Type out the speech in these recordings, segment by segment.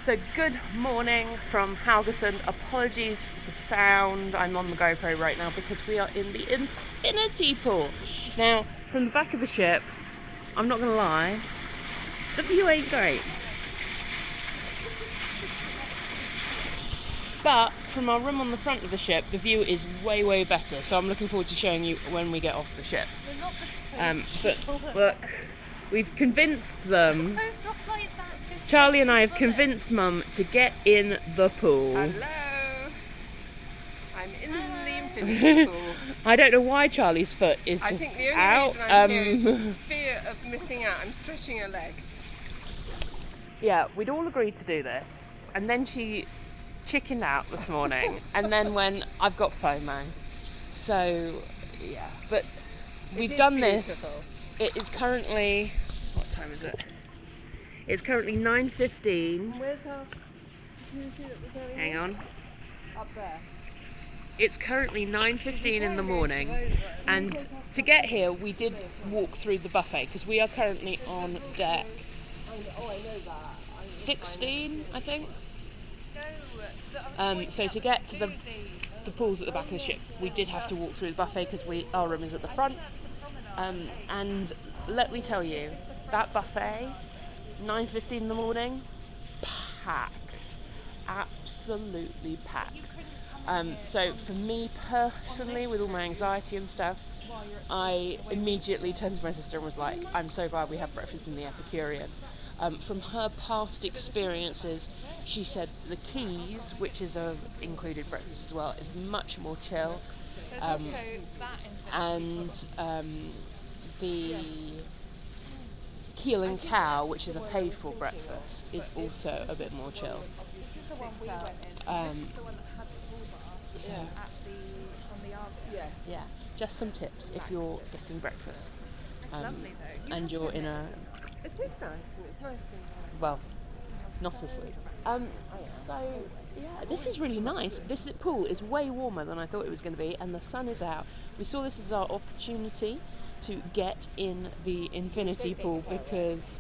So good morning from Haugesund. Apologies for the sound. I'm on the GoPro right now because we are in the infinity pool. Now, from the back of the ship, I'm not going to lie, the view ain't great. But from our room on the front of the ship, the view is way, way better. So I'm looking forward to showing you when we get off the ship. But look, we've convinced them. Charlie and I have convinced Mum to get in the pool. Hello! I'm in the infinity pool. I don't know why Charlie's foot is just out. I think the only reason I'm here is fear of missing out. I'm stretching a leg. Yeah, we'd all agreed to do this, and then she chickened out this morning, and then when I've got FOMO. So, yeah. But we've done this. It is currently... What time is it? It's currently 9:15. Where's our... Can you see that we're going Hang on. Up there. It's currently 9:15 in the morning, and to get here we did walk through the buffet because we are currently on deck 16, I think. So to get to the pools at the back of the ship, we did have to walk through the buffet because our room is at the front. And let me tell you, that buffet, 9:15 in the morning, packed, absolutely packed. So for me personally, with all my anxiety and stuff, I immediately turned to my sister and was like, I'm so glad we have breakfast in the Epicurean. From her past experiences, she said the Keys, which is a included breakfast as well, is much more chill. And the Keel and Cow, which is a paid for breakfast, is also a bit more chill. So, yeah, just some tips if you're getting breakfast. And you're in a... It is nice, and it's nice being nice. Well, not as sweet. So, yeah, this is really nice. This pool is way warmer than I thought it was going to be, and the sun is out. We saw this as our opportunity to get in the infinity pool because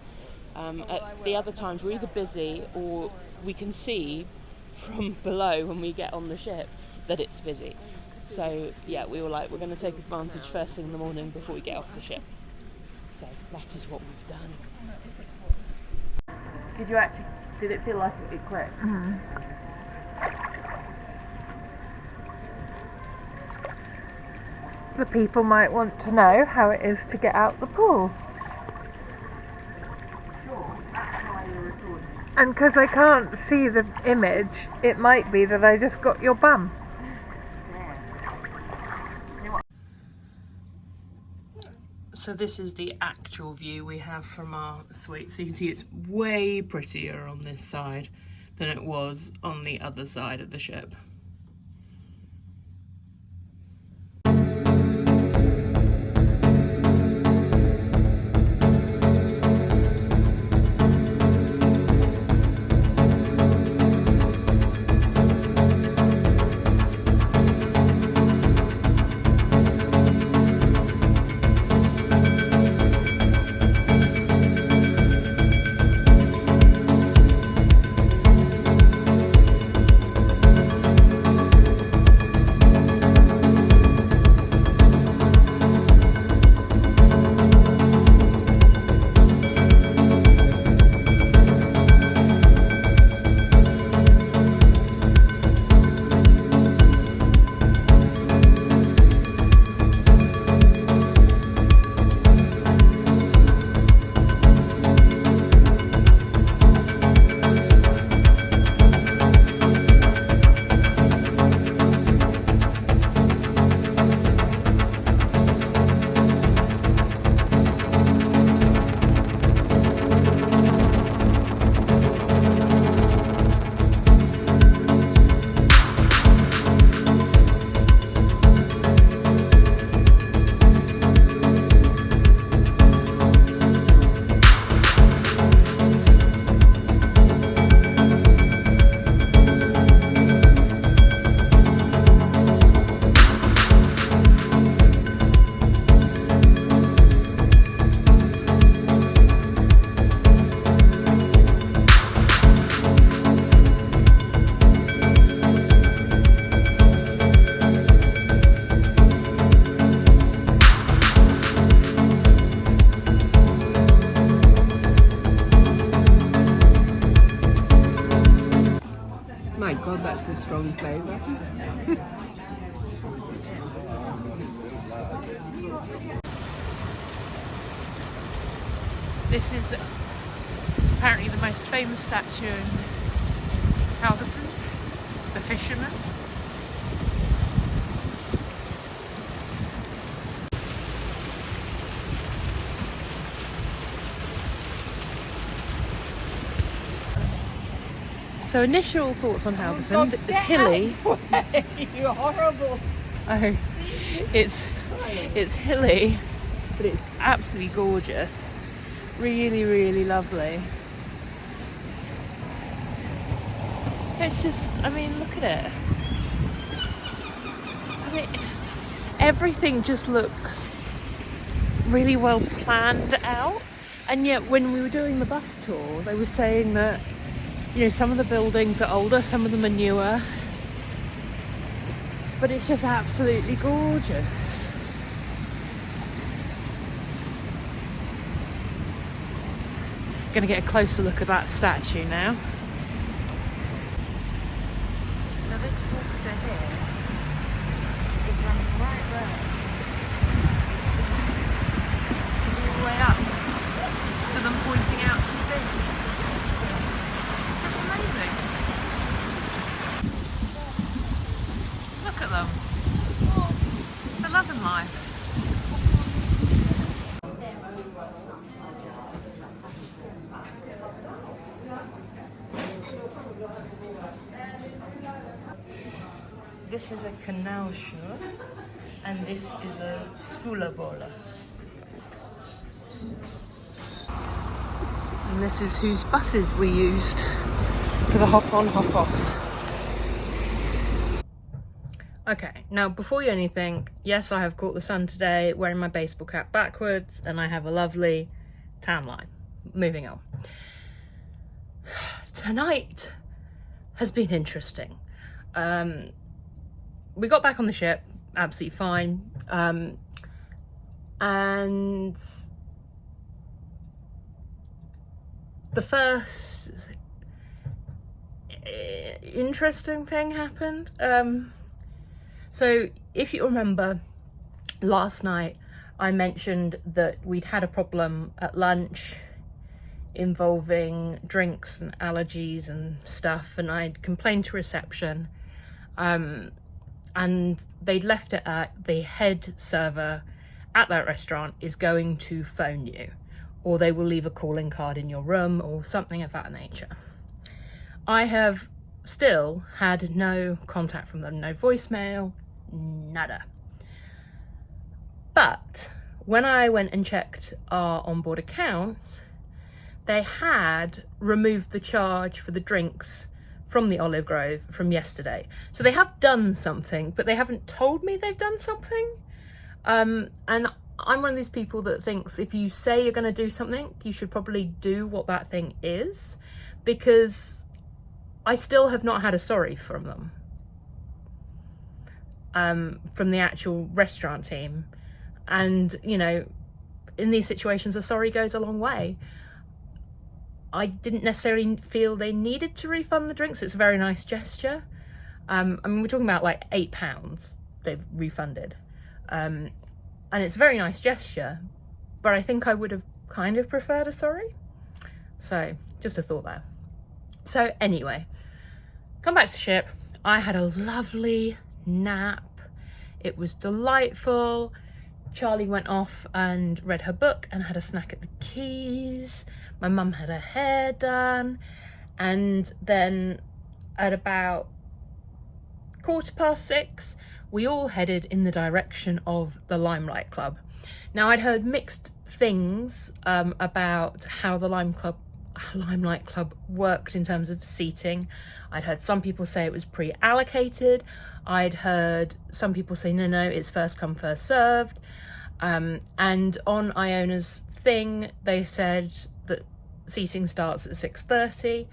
at the other times we're either busy or we can see from below when we get on the ship that it's busy. So, yeah, we were like, we're going to take advantage first thing in the morning before we get off the ship. So that is what we've done. Did it feel like it clicked? Mm-hmm. The people might want to know how it is to get out the pool. Sure, that's why you're recording. And because I can't see the image, it might be that I just got your bum. So this is the actual view we have from our suite. So you can see it's way prettier on this side than it was on the other side of the ship. a strong flavour. This is apparently the most famous statue in Haugesund, the fisherman. So initial thoughts on Haugesund, it's hilly. You're horrible. Oh, it's hilly, but it's absolutely gorgeous. Really, really lovely. It's just, I mean, look at it. I mean, everything just looks really well planned out. And yet when we were doing the bus tour, they were saying that, you know, some of the buildings are older, some of them are newer. But it's just absolutely gorgeous. Gonna get a closer look at that statue now. So this water here is running right round all the way up to them pointing out to sea. That's amazing. Look at them. They're loving life. This is a canal shore, and this is a skolebola. And this is whose buses we used for the hop on, hop off. Okay, now before you anything, yes, I have caught the sun today wearing my baseball cap backwards, and I have a lovely tan line. Moving on. Tonight has been interesting. We got back on the ship, absolutely fine, and the first interesting thing happened. So if you remember, last night I mentioned that we'd had a problem at lunch involving drinks and allergies and stuff, and I'd complained to reception. And they'd left it at the head server at that restaurant is going to phone you, or they will leave a calling card in your room or something of that nature. I have still had no contact from them, no voicemail, nada. But when I went and checked our onboard account, they had removed the charge for the drinks from the Olive Grove from yesterday. So they have done something, but they haven't told me they've done something. And I'm one of these people that thinks if you say you're going to do something, you should probably do what that thing is, because I still have not had a sorry from them. From the actual restaurant team. And, you know, in these situations, a sorry goes a long way. I didn't necessarily feel they needed to refund the drinks. It's a very nice gesture. I mean, we're talking about like £8 they've refunded. And it's a very nice gesture, but I think I would have kind of preferred a sorry. So just a thought there. So anyway, come back to the ship. I had a lovely nap. It was delightful. Charlie went off and read her book and had a snack at the quays. My mum had her hair done, and then at about 6:15, we all headed in the direction of the Limelight Club. Now, I'd heard mixed things about how the Limelight Club worked in terms of seating. I'd heard some people say it was pre-allocated. I'd heard some people say, no, it's first come, first served. And on Iona's thing, they said that seating starts at 6:30,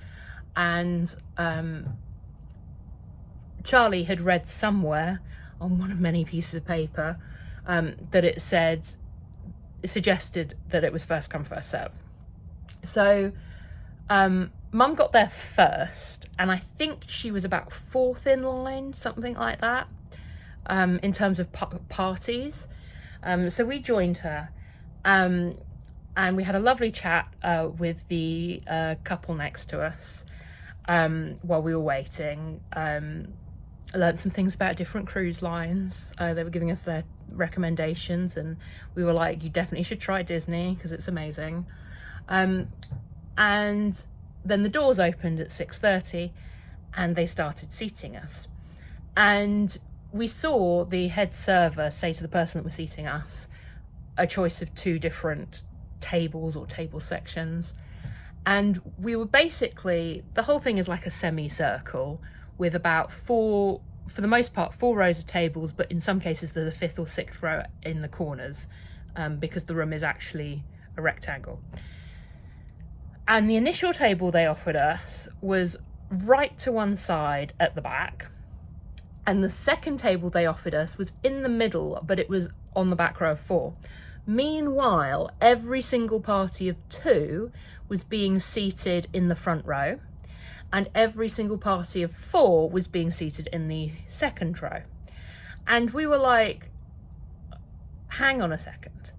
and Charlie had read somewhere on one of many pieces of paper that it suggested that it was first come, first serve. So Mum got there first, and I think she was about 4th in line, something like that, in terms of parties. So we joined her, and we had a lovely chat with the couple next to us while we were waiting. I learned some things about different cruise lines. They were giving us their recommendations, and we were like, you definitely should try Disney because it's amazing. And then the doors opened at 6:30 and they started seating us. And we saw the head server say to the person that was seating us a choice of 2 different tables or table sections. And we were basically, the whole thing is like a semicircle with about 4, for the most part, 4 rows of tables, but in some cases there's a 5th or 6th row in the corners because the room is actually a rectangle. And the initial table they offered us was right to one side at the back. And the second table they offered us was in the middle, but it was on the back row of 4. Meanwhile, every single party of 2 was being seated in the front row, and every single party of 4 was being seated in the second row. And we were like, hang on a second.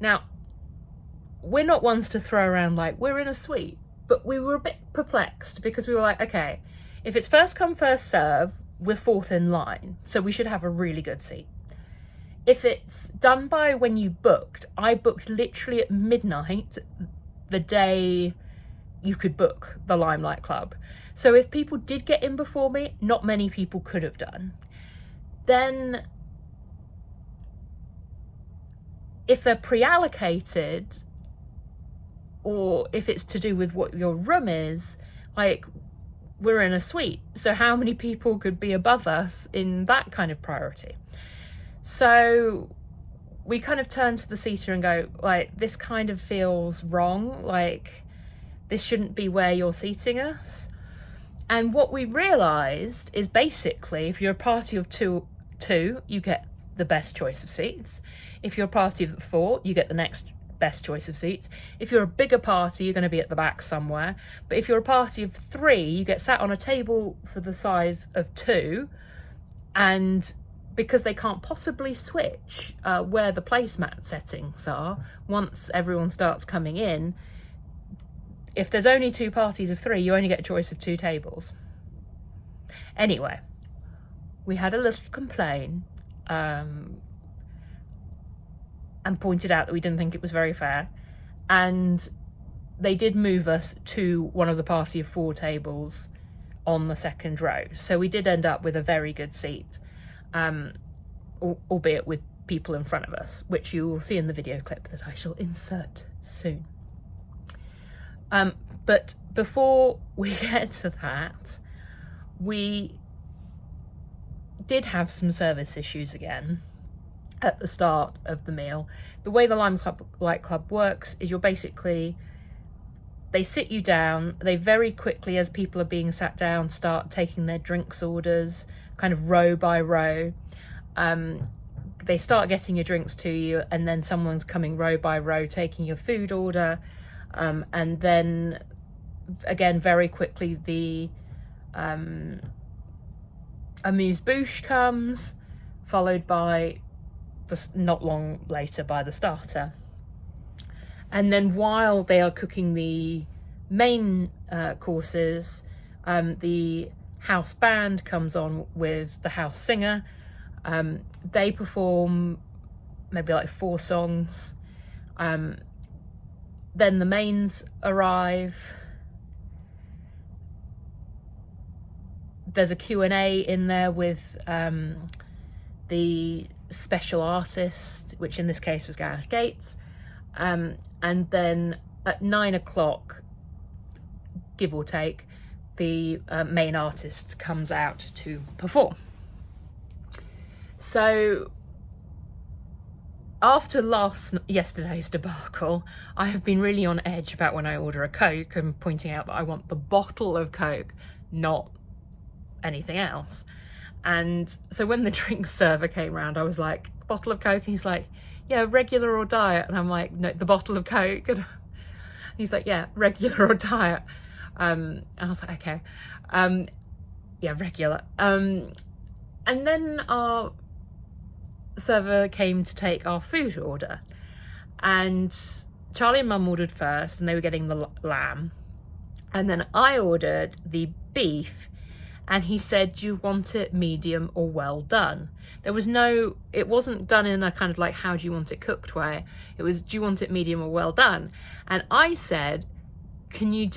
Now, we're not ones to throw around like we're in a suite, but we were a bit perplexed because we were like, okay, if it's first come, first serve, we're 4th in line, so we should have a really good seat. If it's done by when you booked, I booked literally at midnight the day you could book the Limelight Club. So if people did get in before me, not many people could have done. Then if they're pre-allocated, or if it's to do with what your room is, like, we're in a suite, so how many people could be above us in that kind of priority? So we kind of turn to the seater and go, like, this kind of feels wrong, like, this shouldn't be where you're seating us. And what we realised is basically, if you're a party of two, you get the best choice of seats. If you're a party of 4, you get the next best choice of seats. If you're a bigger party, you're going to be at the back somewhere. But if you're a party of 3, you get sat on a table for the size of 2, and because they can't possibly switch where the placemat settings are once everyone starts coming in, if there's only 2 parties of 3, you only get a choice of 2 tables. Anyway, we had a little complaint and pointed out that we didn't think it was very fair, and they did move us to one of the party of 4 tables on the second row, so we did end up with a very good seat, albeit with people in front of us, which you will see in the video clip that I shall insert soon. But before we get to that, we did have some service issues again at the start of the meal. The way the Limelight Club works is they sit you down, they very quickly, as people are being sat down, start taking their drinks orders, kind of row by row. They start getting your drinks to you, and then someone's coming row by row taking your food order, and then again very quickly the amuse-bouche comes, followed by not long later by the starter. And then while they are cooking the main courses, the house band comes on with the house singer. They perform maybe like 4 songs. Then the mains arrive. There's a Q&A in there with the special artist, which in this case was Gareth Gates. And then at 9 o'clock, give or take, the main artist comes out to perform. So after yesterday's debacle, I have been really on edge about when I order a Coke and pointing out that I want the bottle of Coke, not anything else. And so when the drink server came round, I was like, bottle of Coke? And he's like, yeah, regular or diet? And I'm like, no, the bottle of Coke. And he's like, yeah, regular or diet. I was like, okay. Yeah, regular. And then our server came to take our food order, and Charlie and Mum ordered first, and they were getting the lamb, and then I ordered the beef, and he said, do you want it medium or well done? There was no, it wasn't done in a kind of like, how do you want it cooked way. It was, do you want it medium or well done? And I said, can you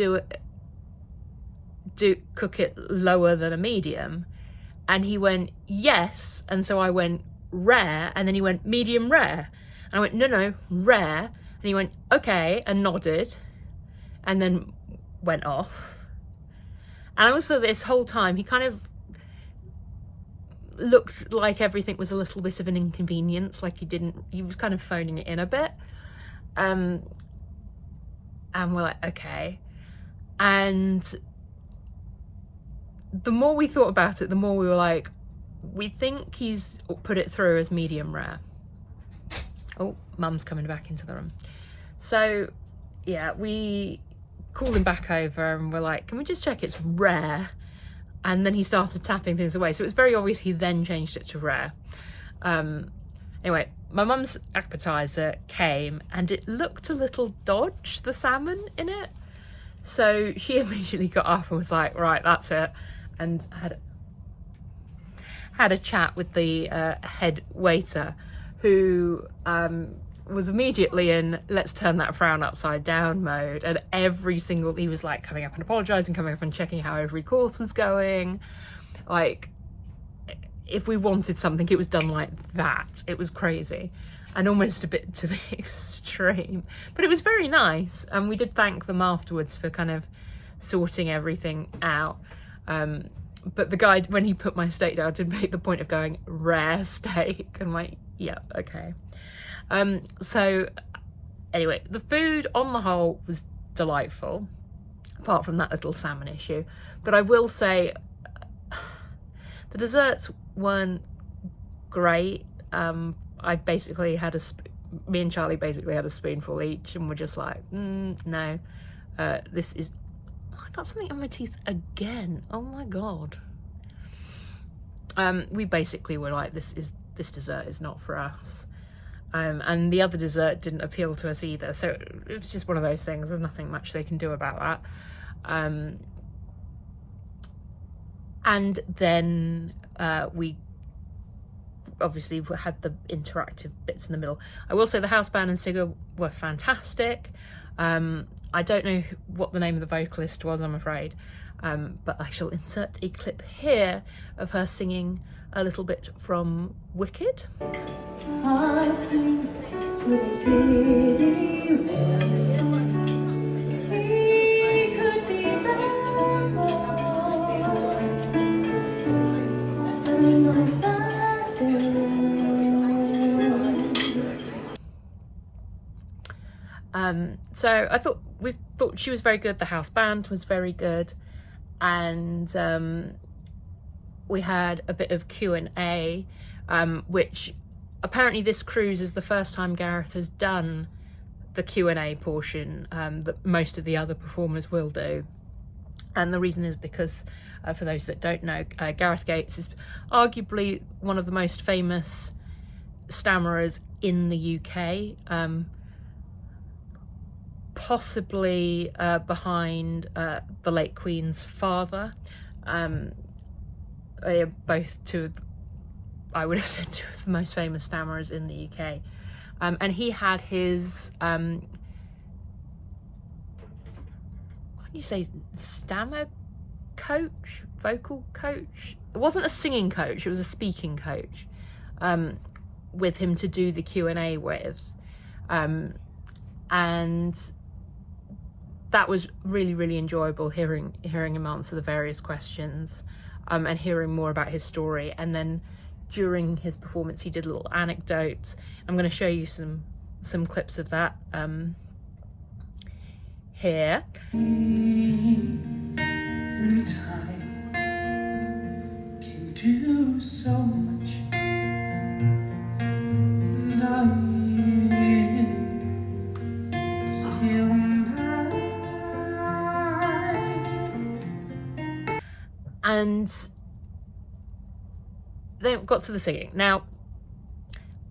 cook it lower than a medium? And he went, yes. And so I went, rare. And then he went, medium rare. And I went, no, rare. And he went, okay, and nodded, and then went off. And also this whole time, he kind of looked like everything was a little bit of an inconvenience, like he was kind of phoning it in a bit. And we're like, okay. And the more we thought about it, the more we were like, we think he's put it through as medium rare. Oh, Mum's coming back into the room. So yeah, we called him back over and we're like, can we just check it's rare? And then he started tapping things away. So it was very obvious he then changed it to rare. Anyway, my mum's appetizer came and it looked a little dodge, the salmon in it. So she immediately got up and was like, right, that's it. And had a chat with the head waiter, who was immediately in let's turn that frown upside down mode, and he was like coming up and apologising, coming up and checking how every course was going. Like, if we wanted something, it was done like that. It was crazy and almost a bit to the extreme, but it was very nice, and we did thank them afterwards for kind of sorting everything out. But the guy, when he put my steak down, did make the point of going, rare steak. And I'm like, yeah, okay. So anyway, the food on the whole was delightful, apart from that little salmon issue. But I will say the desserts weren't great. I basically had me and Charlie basically had a spoonful each, and we're just like, no, this is, I got something on my teeth again. Oh my God. We basically were like, this dessert is not for us. And the other dessert didn't appeal to us either. So it was just one of those things. There's nothing much they can do about that. And then we obviously had the interactive bits in the middle. I will say the house band and singer were fantastic. I don't know what the name of the vocalist was, I'm afraid, but I shall insert a clip here of her singing a little bit from Wicked. I'd sing with a pretty he could be that boy, but I'm not that girl. So we thought she was very good. The house band was very good, and we had a bit of Q&A, which apparently this cruise is the first time Gareth has done the Q&A portion that most of the other performers will do. And the reason is because, for those that don't know, Gareth Gates is arguably one of the most famous stammerers in the UK, possibly behind the late Queen's father. They are both I would have said two of the most famous stammerers in the UK. And he had his, what do you say, stammer coach, vocal coach? It wasn't a singing coach, it was a speaking coach, with him to do the Q&A with. And that was really, really enjoyable, hearing him answer the various questions, and hearing more about his story. And then during his performance, he did little anecdotes. I'm going to show you some clips of that here. And time can do so much, and I am still mine. And then got to the singing. Now,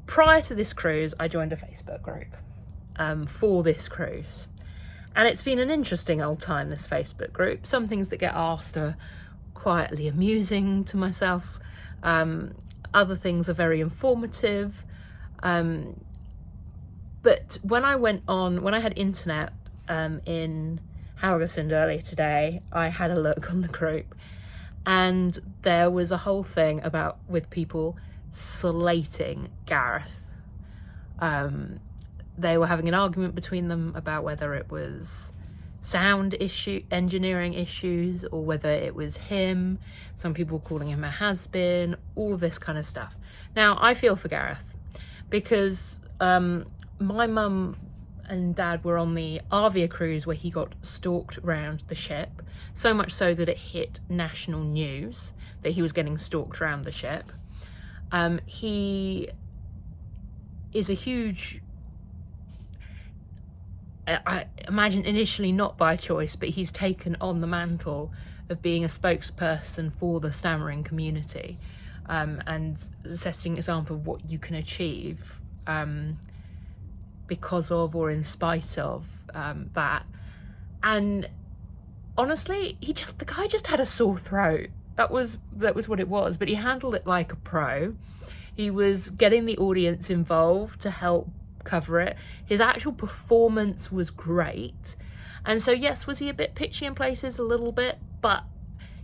prior to this cruise, I joined a Facebook group for this cruise. And it's been an interesting old time, this Facebook group. Some things that get asked are quietly amusing to myself. Other things are very informative. But when I had internet in Haugesund earlier today, I had a look on the group, and there was a whole thing with people slating Gareth. They were having an argument between them about whether it was engineering issues, or whether it was him. Some people calling him a has-been, all this kind of stuff. Now, I feel for Gareth, because my mum and dad were on the Avia cruise where he got stalked around the ship, so much so that it hit national news that he was getting stalked around the ship. He is a huge, I imagine initially not by choice, but he's taken on the mantle of being a spokesperson for the stammering community, and setting an example of what you can achieve because of, or in spite of, that. And honestly, the guy just had a sore throat. That was what it was, but he handled it like a pro. He was getting the audience involved to help cover it. His actual performance was great. And so yes, was he a bit pitchy in places? A little bit, but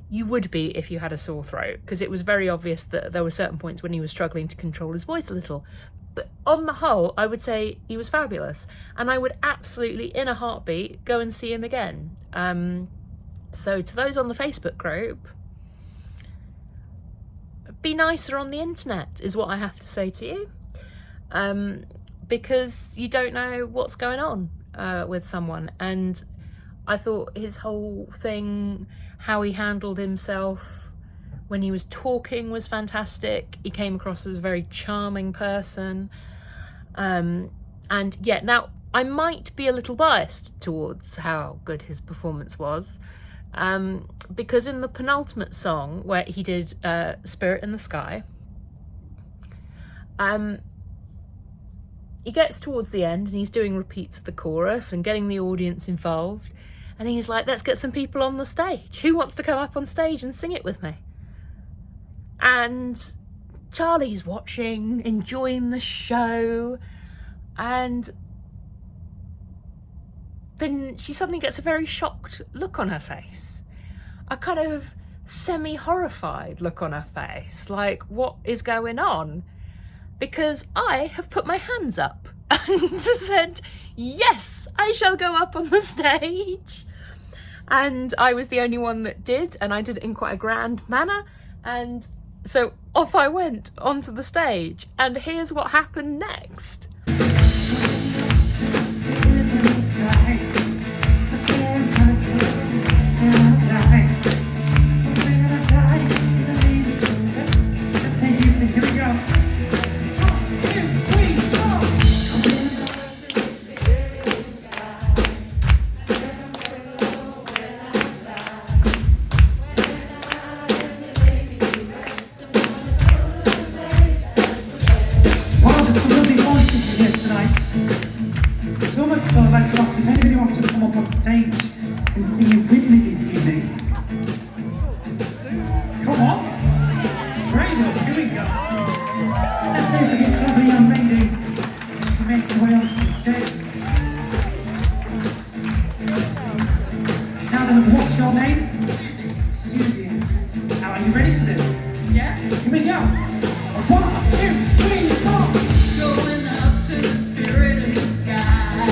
you would be if you had a sore throat, because it was very obvious that there were certain points when he was struggling to control his voice a little. But on the whole, I would say he was fabulous, and I would absolutely, in a heartbeat, go and see him again. So to those on the Facebook group, be nicer on the internet is what I have to say to you, because you don't know what's going on with someone. And I thought his whole thing, how he handled himself when he was talking, was fantastic. He came across as a very charming person. And yeah, now I might be a little biased towards how good his performance was, because in the penultimate song where he did Spirit in the Sky, he gets towards the end and he's doing repeats of the chorus and getting the audience involved, and he's like, let's get some people on the stage. Who wants to come up on stage and sing it with me? And Charlie's watching, enjoying the show, and then she suddenly gets a very shocked look on her face, a kind of semi-horrified look on her face, like, what is going on? Because I have put my hands up and said, yes, I shall go up on the stage. And I was the only one that did, and I did it in quite a grand manner. And so off I went onto the stage, and here's what happened next. What's your name? Suzie. Suzie. Now, are you ready for this? Yeah. Here we go. 1, 2, 3, 4. Going up to the spirit in the sky.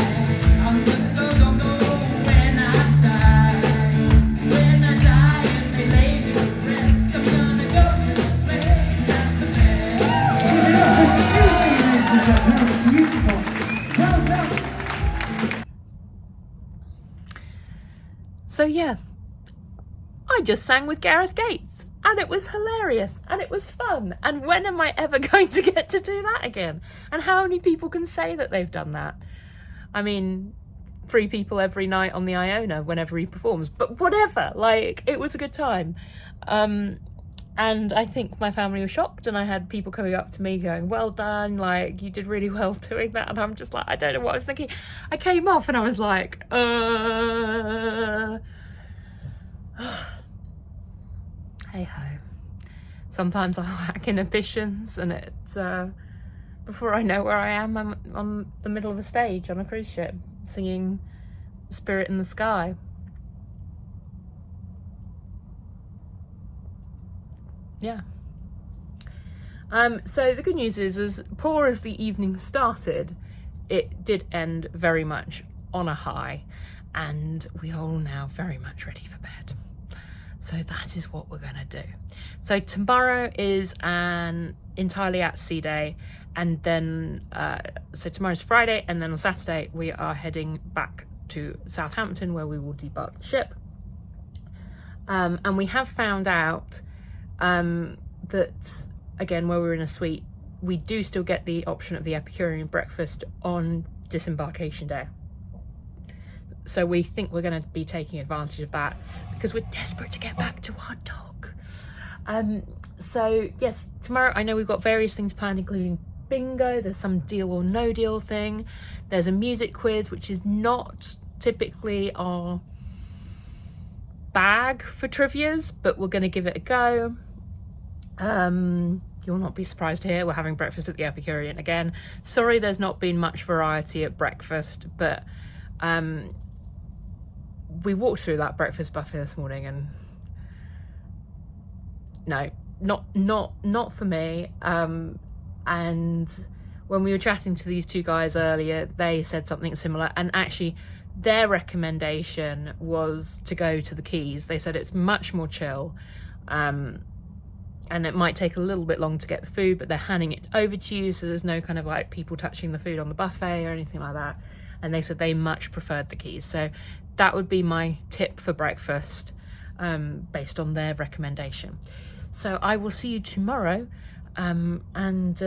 I'm gonna go when I die. When I die and they lay me to rest, I'm gonna go to the place that's the best. Give it up for Suzie, ladies and gentlemen. That was beautiful. Well done. So yeah, I just sang with Gareth Gates, and it was hilarious, and it was fun, and when am I ever going to get to do that again? And how many people can say that they've done that? I mean, 3 people every night on the Iona whenever he performs, but whatever, like, it was a good time. And I think my family was shocked, and I had people coming up to me going, well done, like, you did really well doing that. And I'm just like, I don't know what I was thinking. I came off and I was like, hey ho. Sometimes I lack inhibitions, and it's, before I know where I am, I'm on the middle of a stage on a cruise ship singing Spirit in the Sky. Yeah. So the good news is, as poor as the evening started, it did end very much on a high, and we are all now very much ready for bed. So that is what we're gonna do. So tomorrow is an entirely at sea day, and then so tomorrow's Friday, and then on Saturday we are heading back to Southampton, where we will debark the ship. And we have found out that, again, where we're in a suite, we do still get the option of the Epicurean breakfast on disembarkation day. So we think we're going to be taking advantage of that, because we're desperate to get back to our dog. So yes, tomorrow I know we've got various things planned, including bingo, there's some deal or no deal thing, there's a music quiz, which is not typically our bag for trivias, but we're going to give it a go. You'll not be surprised to hear we're having breakfast at the Epicurean again. Sorry there's not been much variety at breakfast, but we walked through that breakfast buffet this morning, and no, not for me. And when we were chatting to these two guys earlier, they said something similar, and actually their recommendation was to go to the Keys. They said it's much more chill, and it might take a little bit long to get the food, but they're handing it over to you, so there's no kind of like people touching the food on the buffet or anything like that. And they said they much preferred the Keys. So that would be my tip for breakfast, based on their recommendation. So I will see you tomorrow, and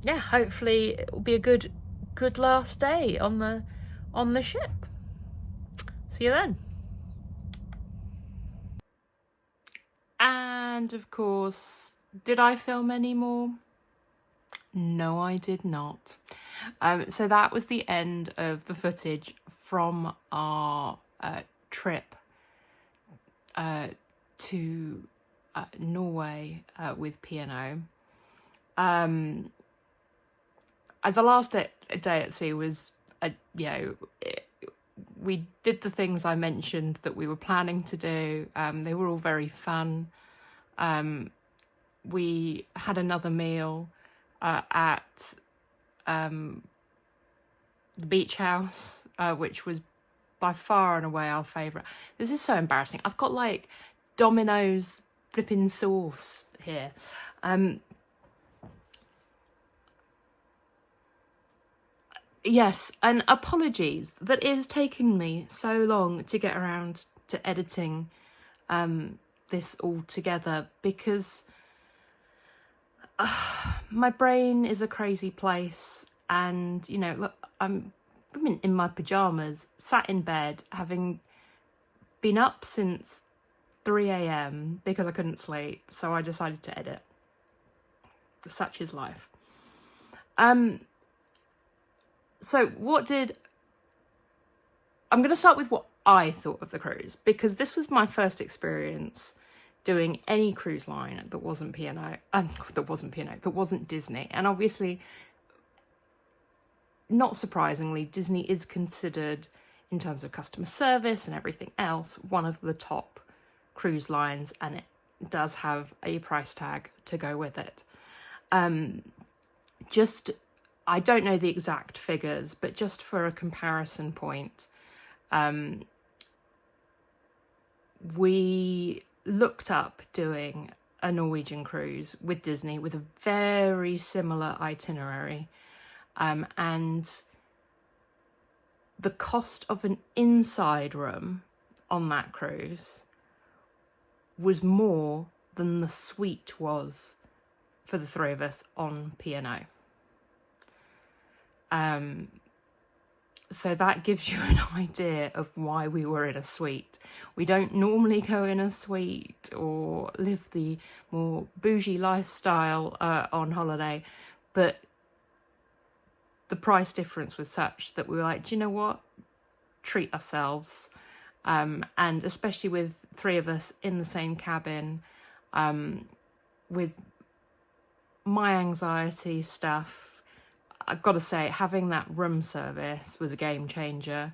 yeah, hopefully it will be a good last day on the ship. See you then. And of course, did I film any more? No, I did not. So that was the end of the footage from our trip to Norway with P&O. The last day at sea was, we did the things I mentioned that we were planning to do. They were all very fun. We had another meal at the beach house, which was by far and away our favourite. This is so embarrassing. I've got like Domino's flipping sauce here. Yes, and apologies that it has taken me so long to get around to editing this all together, because my brain is a crazy place, and you know, look, I'm in my pajamas, sat in bed, having been up since 3 a.m. because I couldn't sleep, so I decided to edit. Such is life. So I'm going to start with what I thought of the cruise, because this was my first experience doing any cruise line that wasn't P&O, that wasn't Disney. And obviously, not surprisingly, Disney is considered, in terms of customer service and everything else, one of the top cruise lines, and it does have a price tag to go with it. I don't know the exact figures, but just for a comparison point, we looked up doing a Norwegian cruise with Disney with a very similar itinerary, and the cost of an inside room on that cruise was more than the suite was for the three of us on P&O. So that gives you an idea of why we were in a suite. We don't normally go in a suite or live the more bougie lifestyle on holiday, but the price difference was such that we were like, do you know what? Treat ourselves. And especially with 3 of us in the same cabin, with my anxiety stuff, I've got to say, having that room service was a game changer,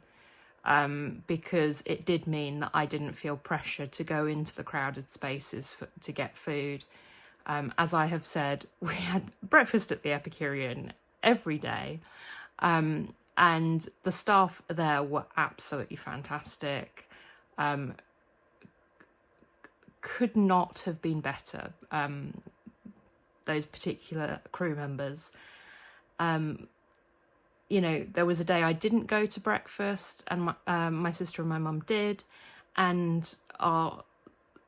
because it did mean that I didn't feel pressure to go into the crowded spaces to get food. As I have said, we had breakfast at the Epicurean every day, and the staff there were absolutely fantastic. Could not have been better, those particular crew members. You know, there was a day I didn't go to breakfast, and my sister and my mum did, and our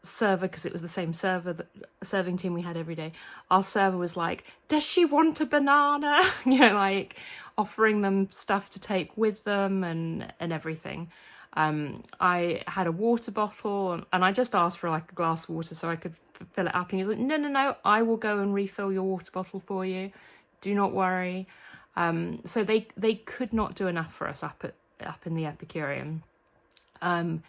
server, because it was the same serving team we had every day, our server was like, does she want a banana? You know, like offering them stuff to take with them and everything. I had a water bottle, and I just asked for like a glass of water so I could fill it up, and he was like, no, I will go and refill your water bottle for you, do not worry. So they could not do enough for us up in the Epicurean. And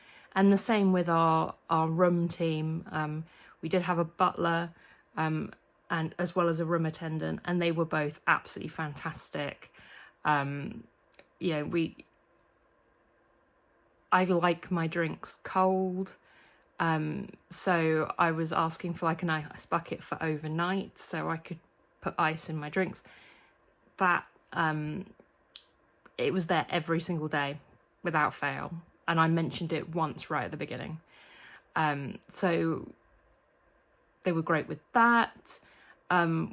the same with our room team. We did have a butler, and as well as a room attendant, and they were both absolutely fantastic. You know, I like my drinks cold, so I was asking for like an ice bucket for overnight so I could put ice in my drinks. That it was there every single day without fail, and I mentioned it once right at the beginning. So they were great with that.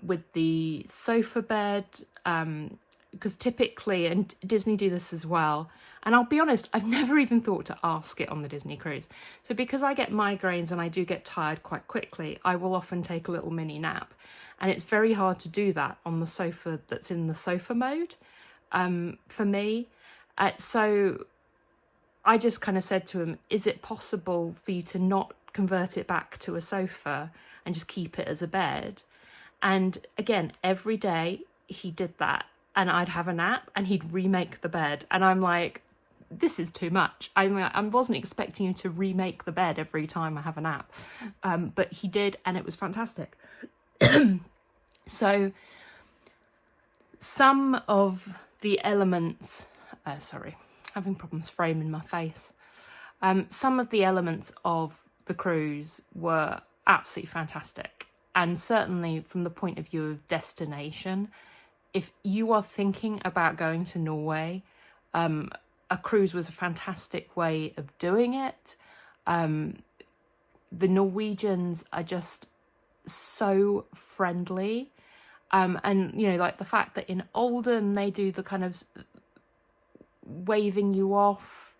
With the sofa bed, because typically, and Disney do this as well, and I'll be honest, I've never even thought to ask it on the Disney cruise. So because I get migraines and I do get tired quite quickly, I will often take a little mini nap, and it's very hard to do that on the sofa that's in the sofa mode, for me. So I just kind of said to him, is it possible for you to not convert it back to a sofa and just keep it as a bed? And again, every day he did that, and I'd have a nap and he'd remake the bed, and I'm like, this is too much. I wasn't expecting you to remake the bed every time I have a nap, but he did, and it was fantastic. So some of the elements, having problems framing my face. Some of the elements of the cruise were absolutely fantastic, and certainly from the point of view of destination, if you are thinking about going to Norway, a cruise was a fantastic way of doing it. The Norwegians are just so friendly, and you know, like the fact that in Olden they do the kind of waving you off.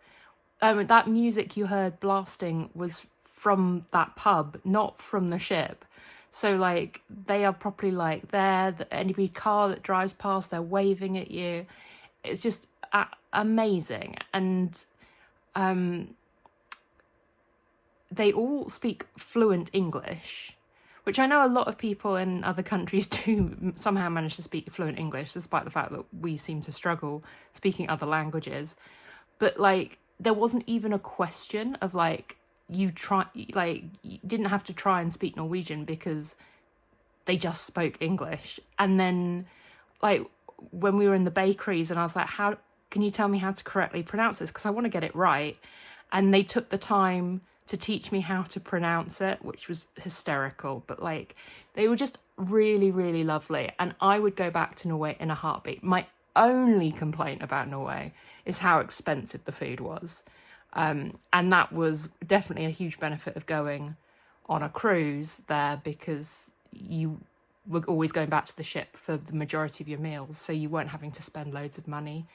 That music you heard blasting was from that pub, not from the ship. So like they are properly like there. Any car that drives past, they're waving at you. It's just amazing, and they all speak fluent English, which I know a lot of people in other countries do somehow manage to speak fluent English, despite the fact that we seem to struggle speaking other languages. But like, there wasn't even a question of like, you didn't have to try and speak Norwegian because they just spoke English. And then like when we were in the bakeries and I was like, how can you tell me how to correctly pronounce this? Because I want to get it right. And they took the time to teach me how to pronounce it, which was hysterical. But like, they were just really, really lovely. And I would go back to Norway in a heartbeat. My only complaint about Norway is how expensive the food was. And that was definitely a huge benefit of going on a cruise there, because you were always going back to the ship for the majority of your meals. So you weren't having to spend loads of money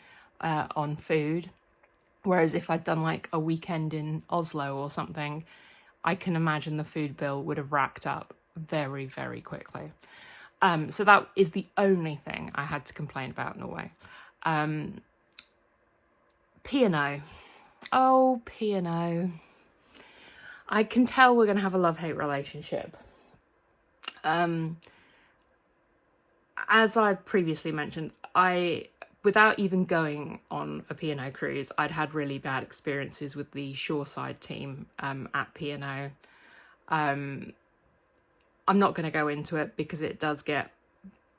on food. Whereas if I'd done like a weekend in Oslo or something, I can imagine the food bill would have racked up very, very quickly. So that is the only thing I had to complain about Norway. P&O. Oh, P&O. I can tell we're going to have a love-hate relationship. As I previously mentioned, without even going on a P&O cruise, I'd had really bad experiences with the shoreside team at P&O. I'm not going to go into it because it does get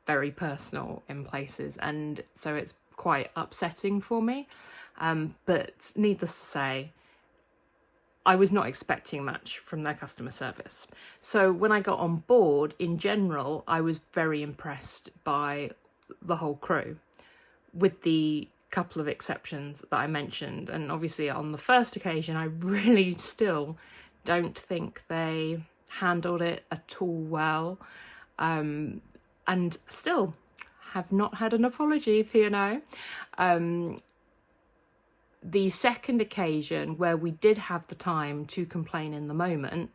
very personal in places, and so it's quite upsetting for me. But needless to say, I was not expecting much from their customer service. So when I got on board, in general, I was very impressed by the whole crew, with the couple of exceptions that I mentioned. And obviously on the first occasion, I really still don't think they handled it at all well. And still have not had an apology, P&O. The second occasion where we did have the time to complain in the moment,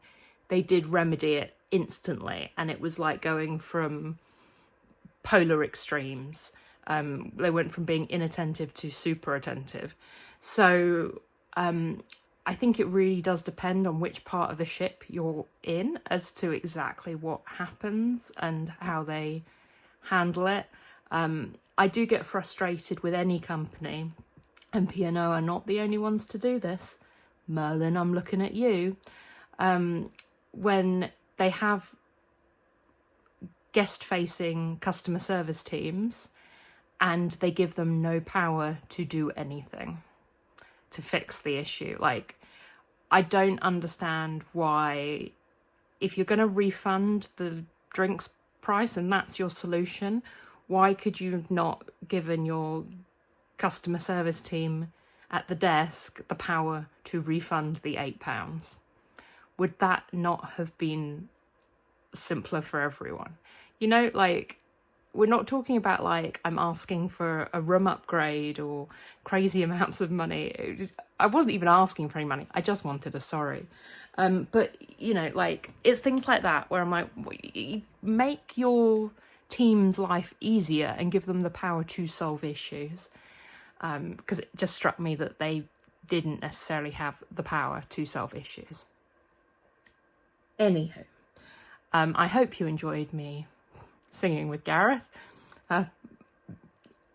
they did remedy it instantly, and it was like going from polar extremes. They went from being inattentive to super attentive. So I think it really does depend on which part of the ship you're in as to exactly what happens and how they handle it. I do get frustrated with any company, and P&O are not the only ones to do this. Merlin, I'm looking at you. When they have guest-facing customer service teams and they give them no power to do anything to fix the issue. Like, I don't understand why, if you're going to refund the drinks price and that's your solution, why could you have not given your customer service team at the desk the power to refund the £8? Would that not have been simpler for everyone? You know, like, we're not talking about like I'm asking for a room upgrade or crazy amounts of money. I wasn't even asking for any money. I just wanted a sorry. But, you know, like, it's things like that where I'm like, make your team's life easier and give them the power to solve issues. Because it just struck me that they didn't necessarily have the power to solve issues. Anywho, I hope you enjoyed me singing with Gareth.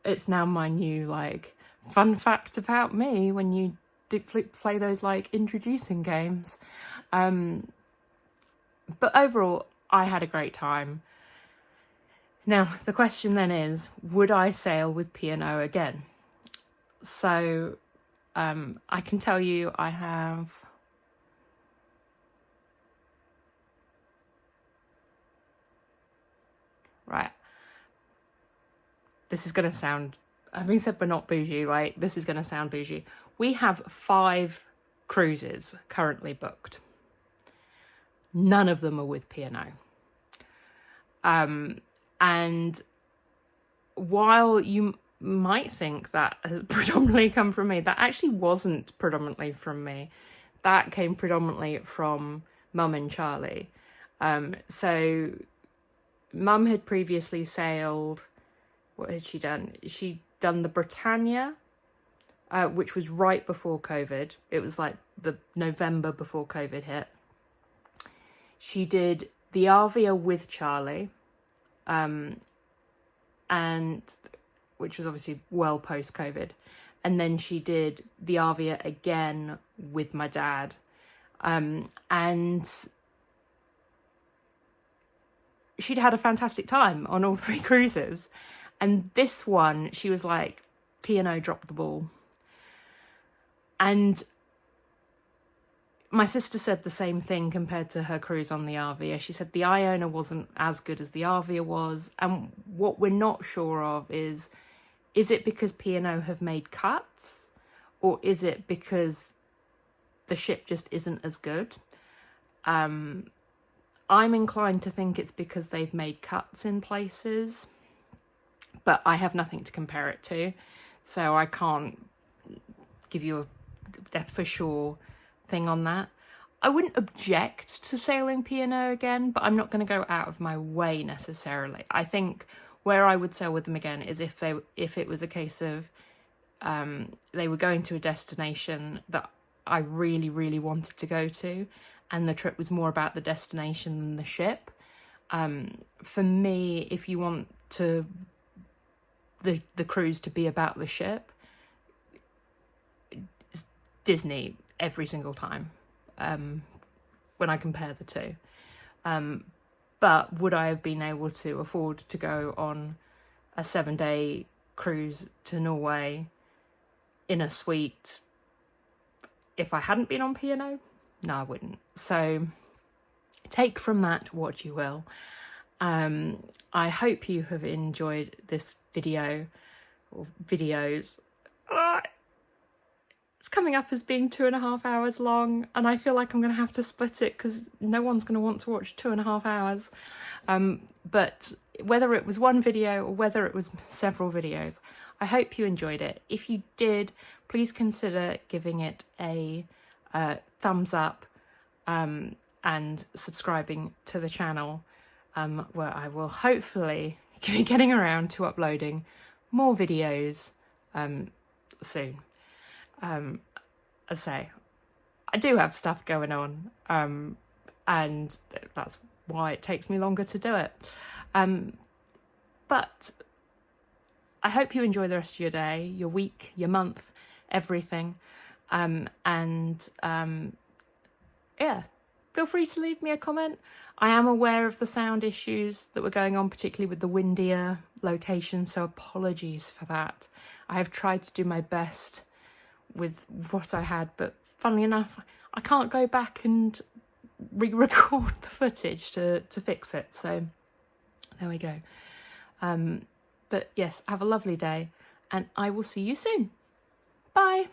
It's now my new, like, fun fact about me when you play those, like, introducing games. But overall, I had a great time. Now, the question then is, would I sail with P&O again? So, I can tell you I have... Right. This is going to sound... Having said we're not bougie, like, this is going to sound bougie. We have 5 cruises currently booked. None of them are with P&O. And while you might think that has predominantly come from me, that actually wasn't predominantly from me. That came predominantly from Mum and Charlie. So Mum had previously sailed... What had she done? She'd done the Britannia, which was right before COVID. It was like the November before COVID hit. She did the Avia with Charlie, and which was obviously well post-COVID. And then she did the Avia again with my dad. And she'd had a fantastic time on all 3 cruises. And this one, she was like, P&O dropped the ball. And my sister said the same thing compared to her cruise on the Avia. She said the Iona wasn't as good as the Avia was. And what we're not sure of is it because P&O have made cuts? Or is it because the ship just isn't as good? I'm inclined to think it's because they've made cuts in places. But I have nothing to compare it to, so I can't give you a for sure thing on that. I wouldn't object to sailing P&O again, but I'm not going to go out of my way necessarily. I think where I would sail with them again is if it was a case of they were going to a destination that I really, really wanted to go to, and the trip was more about the destination than the ship. For me, if you want the cruise to be about the ship, it's Disney every single time, when I compare the two. But would I have been able to afford to go on a 7-day cruise to Norway in a suite if I hadn't been on P&O? No, I wouldn't. So take from that what you will. I hope you have enjoyed this video or videos. It's coming up as being 2.5 hours long, and I feel like I'm going to have to split it because no one's going to want to watch 2.5 hours. But whether it was one video or whether it was several videos, I hope you enjoyed it. If you did, please consider giving it a thumbs up and subscribing to the channel, where I will hopefully be getting around to uploading more videos soon. As I say, I do have stuff going on, and that's why it takes me longer to do it. But I hope you enjoy the rest of your day, your week, your month, everything. Yeah, feel free to leave me a comment. I am aware of the sound issues that were going on, particularly with the windier location, so apologies for that. I have tried to do my best with what I had, but funnily enough, I can't go back and re-record the footage to fix it, so there we go. But yes, have a lovely day, and I will see you soon. Bye.